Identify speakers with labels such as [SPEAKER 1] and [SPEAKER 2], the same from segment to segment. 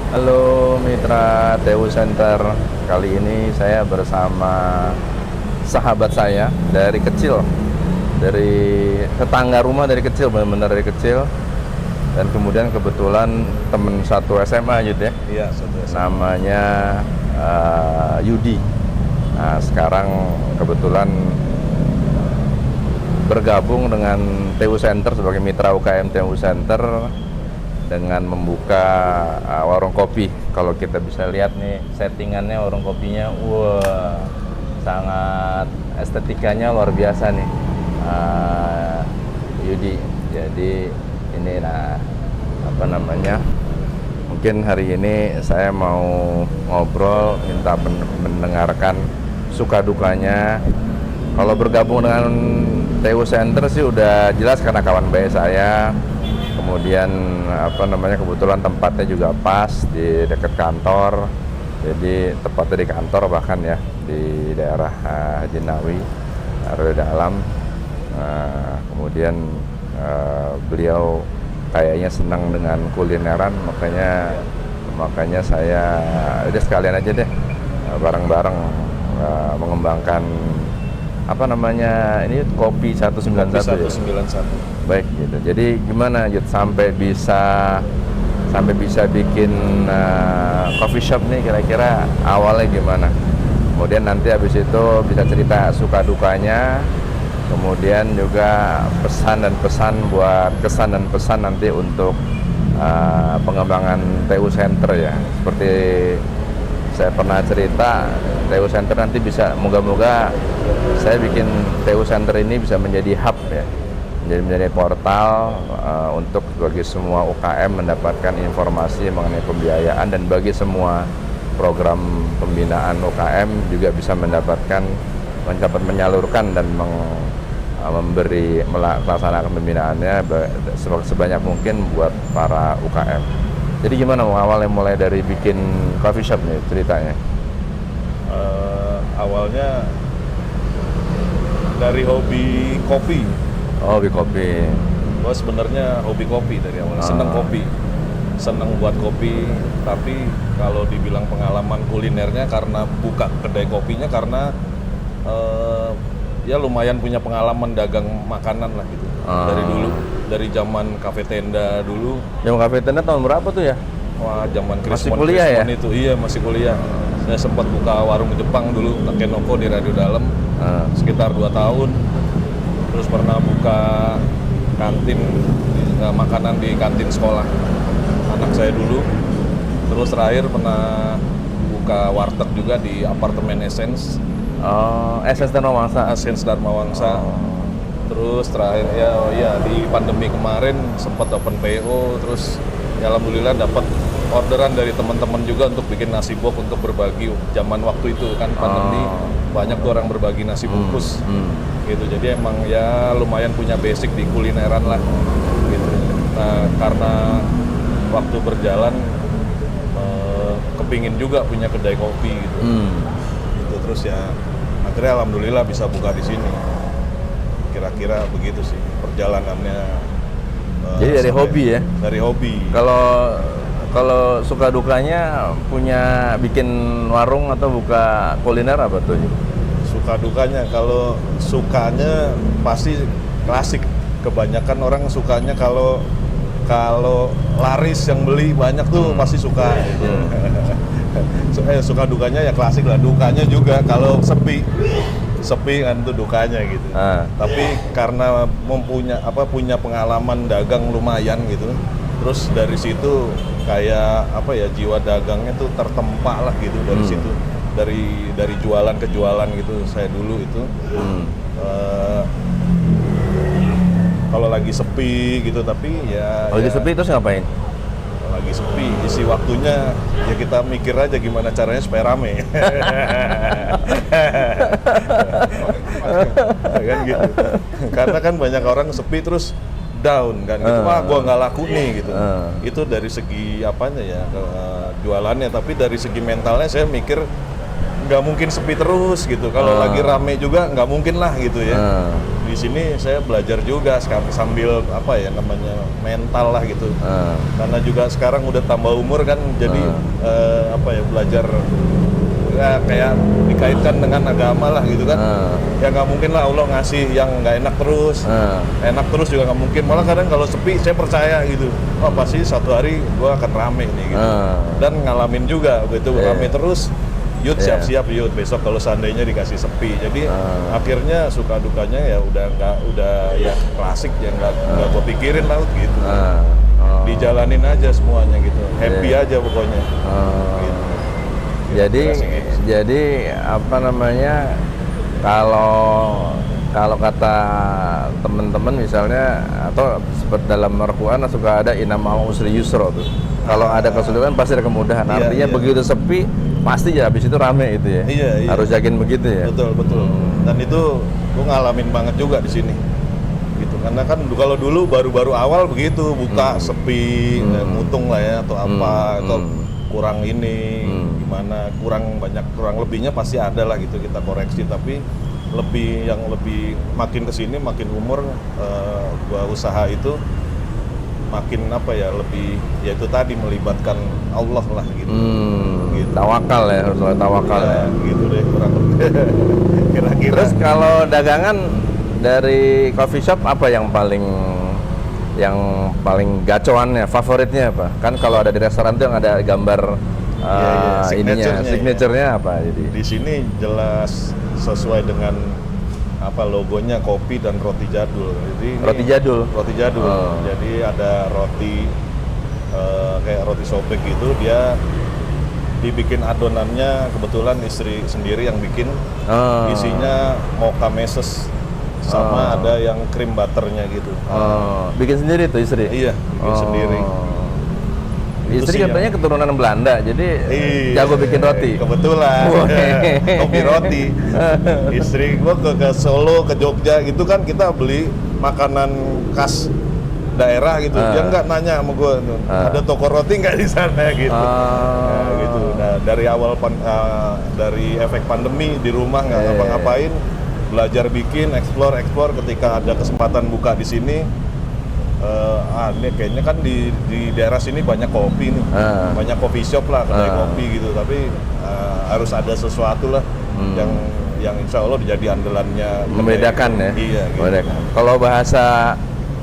[SPEAKER 1] Halo mitra TU Center. Kali ini saya bersama sahabat saya dari kecil, dari tetangga rumah dari kecil, benar-benar dari kecil. Dan kemudian kebetulan teman satu SMA gitu ya.
[SPEAKER 2] Iya, satu SMA.
[SPEAKER 1] Namanya Yudi. Nah, sekarang kebetulan bergabung dengan TU Center sebagai mitra UKM TU Center dengan membuka warung kopi. Kalau kita bisa lihat nih settingannya warung kopinya, wah sangat estetikanya luar biasa nih, Yudi. Jadi ini apa namanya? Mungkin hari ini saya mau ngobrol, minta mendengarkan suka dukanya. Kalau bergabung dengan TU Center sih udah jelas karena kawan baik saya. Kemudian apa namanya, kebetulan tempatnya juga pas di dekat kantor, jadi tepatnya di kantor bahkan ya, di daerah Haji Nawi, Raya Dalam. Kemudian beliau kayaknya senang dengan kulineran, makanya saya udah sekalian aja deh bareng-bareng mengembangkan apa namanya, ini kopi 191
[SPEAKER 2] Kopi
[SPEAKER 1] ya?
[SPEAKER 2] 191.
[SPEAKER 1] Baik gitu. Jadi gimana Jud sampai bisa bikin coffee shop nih, kira-kira awalnya gimana? Kemudian nanti habis itu bisa cerita suka dukanya, kemudian juga kesan dan pesan nanti untuk pengembangan TU Center ya. Seperti saya pernah cerita, TU Center nanti bisa, moga-moga saya bikin TU Center ini bisa menjadi hub ya, menjadi portal untuk bagi semua UKM mendapatkan informasi mengenai pembiayaan, dan bagi semua program pembinaan UKM juga bisa mendapat menyalurkan dan melaksanakan pembinaannya sebanyak mungkin buat para UKM. Jadi gimana awalnya, mulai dari bikin coffee shop nih ceritanya?
[SPEAKER 2] Awalnya dari hobi kopi.
[SPEAKER 1] Oh, hobi kopi.
[SPEAKER 2] Gue sebenarnya hobi kopi dari awal. Seneng kopi, seneng buat kopi. Tapi kalau dibilang pengalaman kulinernya, karena buka kedai kopinya, karena ya lumayan punya pengalaman dagang makanan lah gitu. Dari dulu, dari zaman kafe tenda dulu.
[SPEAKER 1] Zaman kafe tenda tahun berapa tuh ya?
[SPEAKER 2] Wah, zaman
[SPEAKER 1] Masih kuliah ya?
[SPEAKER 2] itu. Iya, masih kuliah. Saya sempat buka warung Jepang dulu, Takenoko di Radio Dalam, sekitar 2 tahun. Terus pernah buka kantin, makanan di kantin sekolah anak saya dulu. Terus terakhir pernah buka warteg juga di apartemen Essence.
[SPEAKER 1] Oh, Essence Dharma Wangsa.
[SPEAKER 2] Essence Dharma Wangsa. Terus terakhir ya di pandemi kemarin sempat open PO, terus ya alhamdulillah dapat orderan dari teman-teman juga untuk bikin nasi box untuk berbagi. Zaman waktu itu kan pandemi, banyak tuh orang berbagi nasi bungkus gitu. Jadi emang ya lumayan punya basic di kulineran lah gitu. Nah, karena waktu berjalan kepingin juga punya kedai kopi gitu. Gitu, terus ya akhirnya alhamdulillah bisa buka di sini. Kira-kira begitu sih perjalanannya.
[SPEAKER 1] Jadi dari hobi ya?
[SPEAKER 2] Dari hobi.
[SPEAKER 1] Kalau suka dukanya punya bikin warung atau buka kuliner apa tuh?
[SPEAKER 2] Suka dukanya, kalau sukanya pasti klasik. Kebanyakan orang sukanya kalau laris yang beli banyak tuh pasti suka. Suka dukanya ya klasik lah. Dukanya juga kalau sepi kan tuh dukanya gitu. Tapi karena punya pengalaman dagang lumayan gitu, terus dari situ kayak jiwa dagangnya tuh tertempa lah gitu dari situ, dari jualan ke jualan gitu. Saya dulu itu kalau lagi sepi gitu, tapi ya
[SPEAKER 1] lagi sepi terus ngapain?
[SPEAKER 2] Lagi sepi, isi waktunya ya kita mikir aja gimana caranya supaya rame. Kan gitu. Karena kan banyak orang sepi terus down kan gitu. Wah, gua nggak laku nih gitu. Itu dari segi apanya ya, jualannya, tapi dari segi mentalnya saya mikir nggak mungkin sepi terus gitu. Kalau lagi rame juga nggak mungkin lah gitu ya. di sini saya belajar juga sambil apa ya namanya mental lah gitu. Karena juga sekarang udah tambah umur kan, jadi apa ya belajar ya kayak dikaitkan dengan agama lah gitu kan. Ya nggak mungkin lah Allah ngasih yang nggak enak terus. Enak terus juga nggak mungkin. Malah kadang kalau sepi saya percaya gitu. Oh pasti satu hari gua akan rame nih gitu. Dan ngalamin juga begitu rame terus. Yud siap-siap Yud, besok kalau seandainya dikasih sepi. Jadi akhirnya suka dukanya ya udah ya klasik ya nggak gue pikirin lah gitu. Dijalanin aja semuanya gitu. Happy aja pokoknya. Gitu.
[SPEAKER 1] Jadi apa namanya, kalau kata teman-teman misalnya, atau seperti dalam Al-Quran suka ada inama usri yusro tuh. Kalau ada kesulitan pasti ada kemudahan. Artinya begitu sepi pasti ya habis itu rame itu ya.
[SPEAKER 2] Iya.
[SPEAKER 1] Harus yakin begitu ya.
[SPEAKER 2] Betul. Dan itu gue ngalamin banget juga di sini. Gitu. Karena kan kalau dulu baru-baru awal begitu buka sepi, mutung lah ya atau apa atau kurang ini gimana, kurang lebihnya pasti ada lah gitu, kita koreksi. Tapi yang lebih makin kesini makin umur gua usaha itu makin apa ya, lebih ya itu tadi melibatkan Allah lah gitu. Gitu.
[SPEAKER 1] Tawakal ya, harus tawakal ya.
[SPEAKER 2] Gitu deh kurang lebih. Kira-kira.
[SPEAKER 1] Terus kalau dagangan dari coffee shop apa yang paling gacoannya, favoritnya apa? Kan kalau ada di restoran tuh yang ada gambar signaturenya apa? Jadi
[SPEAKER 2] di sini jelas sesuai dengan apa logonya, kopi dan roti jadul. Jadi
[SPEAKER 1] roti jadul.
[SPEAKER 2] Jadi ada roti kayak roti sobek gitu, dia dibikin adonannya kebetulan istri sendiri yang bikin. Isinya mocha meses sama ada yang cream butternya gitu.
[SPEAKER 1] Bikin sendiri tuh istri?
[SPEAKER 2] Iya, bikin sendiri.
[SPEAKER 1] Istri katanya keturunan Belanda, jadi jago bikin roti.
[SPEAKER 2] Kebetulan, kopi roti. Istri gua ke Solo, ke Jogja gitu kan, kita beli makanan khas daerah gitu. Dia nggak nanya sama gua, ada toko roti nggak di sana gitu. Gitu. Nah, dari awal dari efek pandemi di rumah nggak ngapa-ngapain, belajar bikin, explore. Ketika ada kesempatan buka di sini. Ini kayaknya kan di daerah sini banyak kopi nih, banyak coffee shop lah, kedai kopi gitu, tapi harus ada sesuatu lah yang insya Allah jadi andalannya,
[SPEAKER 1] membedakan ya.
[SPEAKER 2] Iya. Gitu.
[SPEAKER 1] Kalau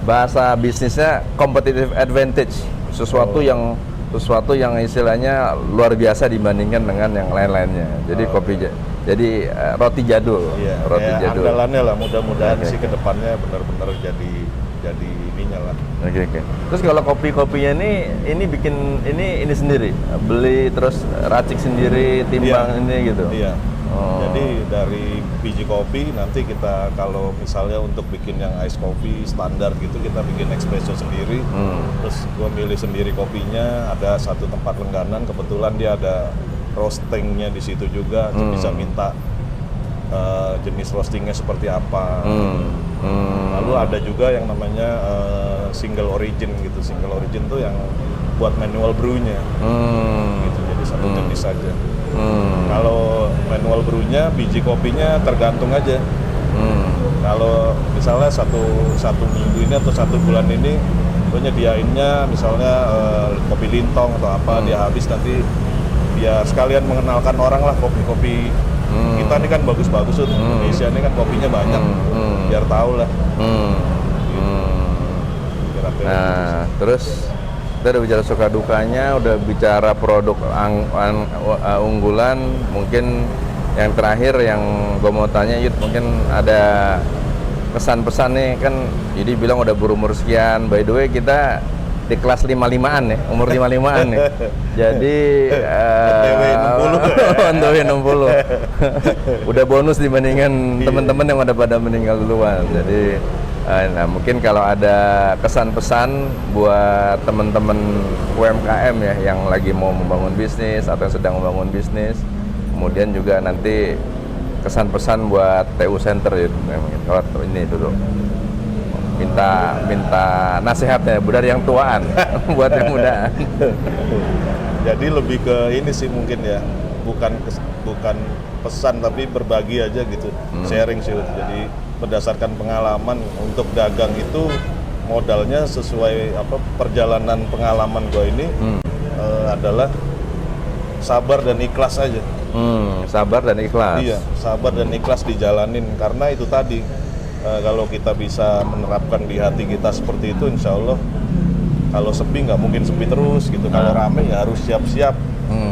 [SPEAKER 1] bahasa bisnisnya competitive advantage, sesuatu yang istilahnya luar biasa dibandingkan dengan yang lain-lainnya. Jadi roti jadul.
[SPEAKER 2] Iya,
[SPEAKER 1] roti jadul.
[SPEAKER 2] Andalannya lah, mudah-mudahan sih ke depannya benar-benar jadi ininya lah.
[SPEAKER 1] Oke. Terus kalau kopinya ini bikin ini sendiri, beli terus racik sendiri, timbang ini gitu.
[SPEAKER 2] Iya. Jadi dari biji kopi nanti kita kalau misalnya untuk bikin yang ice coffee standar gitu, kita bikin espresso sendiri. Terus gua milih sendiri kopinya, ada satu tempat langganan, kebetulan dia ada roastingnya di situ juga, bisa minta jenis roastingnya seperti apa. Lalu ada juga yang namanya single origin gitu. Single origin tuh yang buat manual brew-nya. Gitu. Jadi satu jenis saja. Kalau manual brew-nya, biji kopinya tergantung aja. Kalau misalnya satu minggu ini atau 1 bulan ini gue nyediainnya misalnya kopi lintong atau apa, dia habis nanti dia sekalian mengenalkan orang lah kopi-kopi kita ini kan bagus-bagus tuh. Indonesia ini kan kopinya banyak, biar tahu lah.
[SPEAKER 1] Nah, terus kita udah bicara suka dukanya, udah bicara produk unggulan. Mungkin yang terakhir yang gue mau tanya, Yud, mungkin ada pesan-pesan nih kan. Jadi bilang udah berumur sekian. By the way, kita di kelas 55-an ya, umur 55-an nih. Jadi NTW 60. Udah bonus dibandingkan teman-teman yang udah pada meninggal duluan. Jadi nah mungkin kalau ada kesan-pesan buat teman-teman UMKM ya yang lagi mau membangun bisnis atau yang sedang membangun bisnis, kemudian juga nanti kesan-pesan buat TU Center ya, kalau ini dulu minta nasihatnya dari yang tuaan buat yang mudaan.
[SPEAKER 2] Jadi lebih ke ini sih mungkin ya, bukan pesan tapi berbagi aja gitu, sharing sih. Jadi berdasarkan pengalaman untuk dagang itu modalnya sesuai perjalanan pengalaman gue ini adalah sabar dan ikhlas aja.
[SPEAKER 1] Sabar dan ikhlas.
[SPEAKER 2] Iya, sabar dan ikhlas dijalanin, karena itu tadi kalau kita bisa menerapkan di hati kita seperti itu, insya Allah kalau sepi nggak mungkin sepi terus gitu. Kalau rame ya harus siap-siap.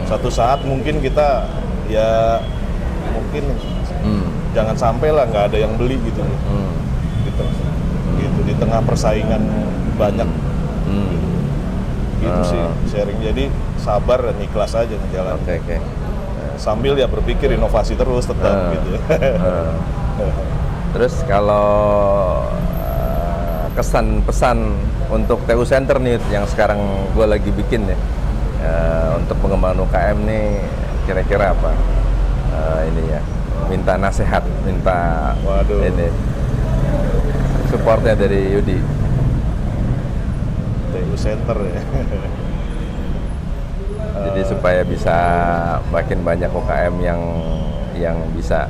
[SPEAKER 2] Satu saat mungkin kita ya mungkin jangan sampai lah nggak ada yang beli gitu. Gitu di tengah persaingan banyak. Gitu sih sharing. Jadi sabar dan ikhlas aja jalan.
[SPEAKER 1] Oke.
[SPEAKER 2] Sambil ya berpikir inovasi terus tetap gitu.
[SPEAKER 1] Terus kalau kesan pesan untuk TU Center nih yang sekarang gue lagi bikin ya, untuk pengembangan UKM nih kira-kira apa? Ini ya, minta nasihat, minta ini supportnya dari Yudi.
[SPEAKER 2] TU Center ya.
[SPEAKER 1] Jadi supaya bisa makin banyak UKM yang bisa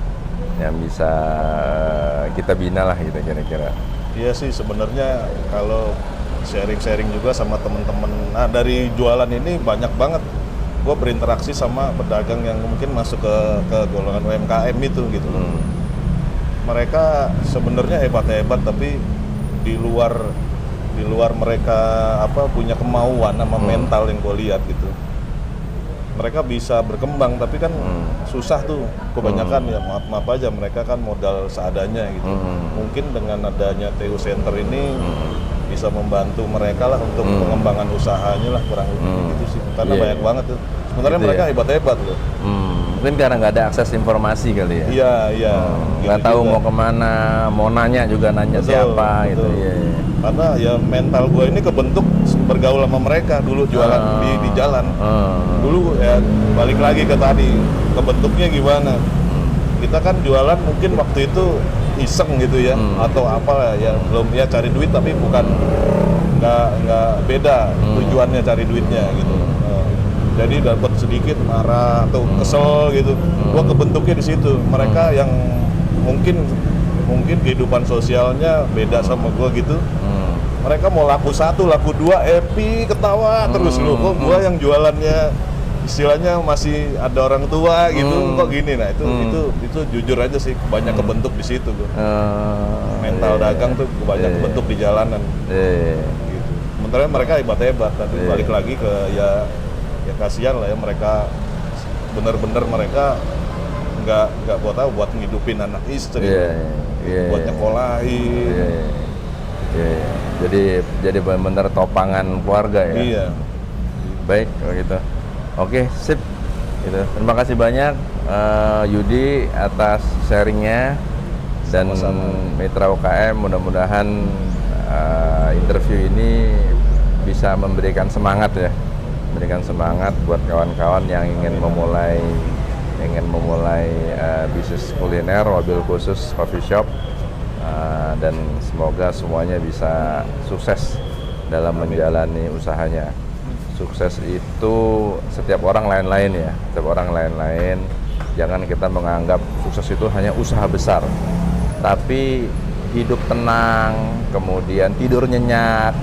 [SPEAKER 1] kita bina lah gitu kira-kira.
[SPEAKER 2] Iya sih sebenarnya kalau sharing-sharing juga sama teman-teman. Nah dari jualan ini banyak banget gue berinteraksi sama pedagang yang mungkin masuk ke golongan UMKM itu gitu. Mereka sebenarnya hebat-hebat, tapi di luar mereka punya kemauan sama mental yang gue lihat gitu. Mereka bisa berkembang, tapi kan susah tuh kebanyakan ya maaf aja, mereka kan modal seadanya gitu. Mungkin dengan adanya TU Center ini bisa membantu mereka lah untuk pengembangan usahanya lah, kurang lebih gitu sih. Karena banyak banget tuh. Sebenarnya
[SPEAKER 1] gitu
[SPEAKER 2] mereka
[SPEAKER 1] ya?
[SPEAKER 2] hebat-hebat loh.
[SPEAKER 1] Mungkin karena nggak ada akses informasi kali ya.
[SPEAKER 2] Iya.
[SPEAKER 1] Nggak
[SPEAKER 2] Gitu
[SPEAKER 1] tahu
[SPEAKER 2] juga.
[SPEAKER 1] mau kemana, mau nanya juga nanya siapa gitu. Iya.
[SPEAKER 2] Karena ya mental gue ini kebentuk bergaul sama mereka dulu jualan di jalan. Dulu ya balik lagi ke tadi, kebentuknya gimana? Kita kan jualan mungkin waktu itu iseng gitu ya, atau apa ya, belum ya cari duit, tapi bukan nggak beda tujuannya cari duitnya gitu. Jadi dapat sedikit marah atau kesel gitu. Gua kebentuknya di situ. Mereka yang mungkin kehidupan sosialnya beda sama gua gitu. Mereka mau laku 1, laku 2, happy, ketawa terus lu. Kok gua yang jualannya istilahnya masih ada orang tua gitu, kok gini. Nah itu jujur aja sih banyak kebentuk di situ gua. Mental dagang tuh banyak kebentuk di jalanan. Gitu. Sementara mereka hebat-hebat, tapi balik lagi ke ya kasihan lah ya, mereka bener-bener mereka nggak buat ngidupin anak istri, buat nyekolahin.
[SPEAKER 1] Jadi benar-benar topangan keluarga ya.
[SPEAKER 2] Iya.
[SPEAKER 1] Baik kalau gitu. Oke, sip. Gitu. Terima kasih banyak Yudi atas sharingnya dan mitra UKM. Mudah-mudahan interview ini bisa memberikan semangat ya. Memberikan semangat buat kawan-kawan yang ingin memulai bisnis kuliner, mobil khusus coffee shop, dan semoga semuanya bisa sukses dalam menjalani usahanya. Sukses itu setiap orang lain-lain ya, setiap orang lain-lain. Jangan kita menganggap sukses itu hanya usaha besar, tapi hidup tenang, kemudian tidur nyenyak,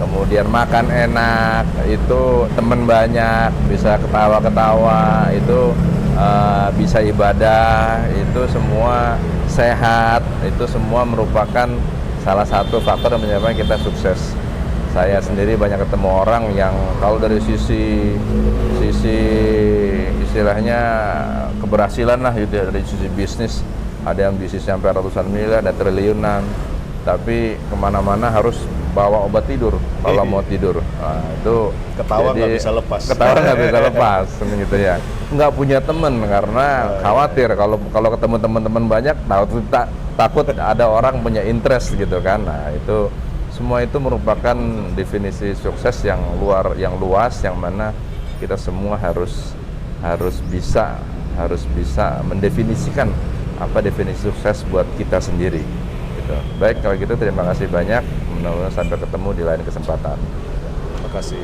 [SPEAKER 1] kemudian makan enak, itu teman banyak, bisa ketawa-ketawa, itu bisa ibadah, itu semua sehat, itu semua merupakan salah satu faktor yang menyebabkan kita sukses. Saya sendiri banyak ketemu orang yang kalau dari sisi istilahnya keberhasilan lah gitu ya, dari sisi bisnis, ada yang bisnis sampai ratusan miliar, ada triliunan, tapi kemana-mana harus bawa obat tidur kalau mau tidur. Nah, itu
[SPEAKER 2] ketawa nggak bisa lepas.
[SPEAKER 1] Ketawa nggak bisa lepas, gitu ya. Nggak punya teman karena khawatir kalau ketemu teman-teman banyak, takut ada orang punya interest gitu kan. Nah itu semua itu merupakan definisi sukses yang luas, yang mana kita semua harus bisa mendefinisikan apa definisi sukses buat kita sendiri. Gitu. Baik kalau gitu, terima kasih banyak. Mudah-mudahan sampai ketemu di lain kesempatan.
[SPEAKER 2] Terima kasih.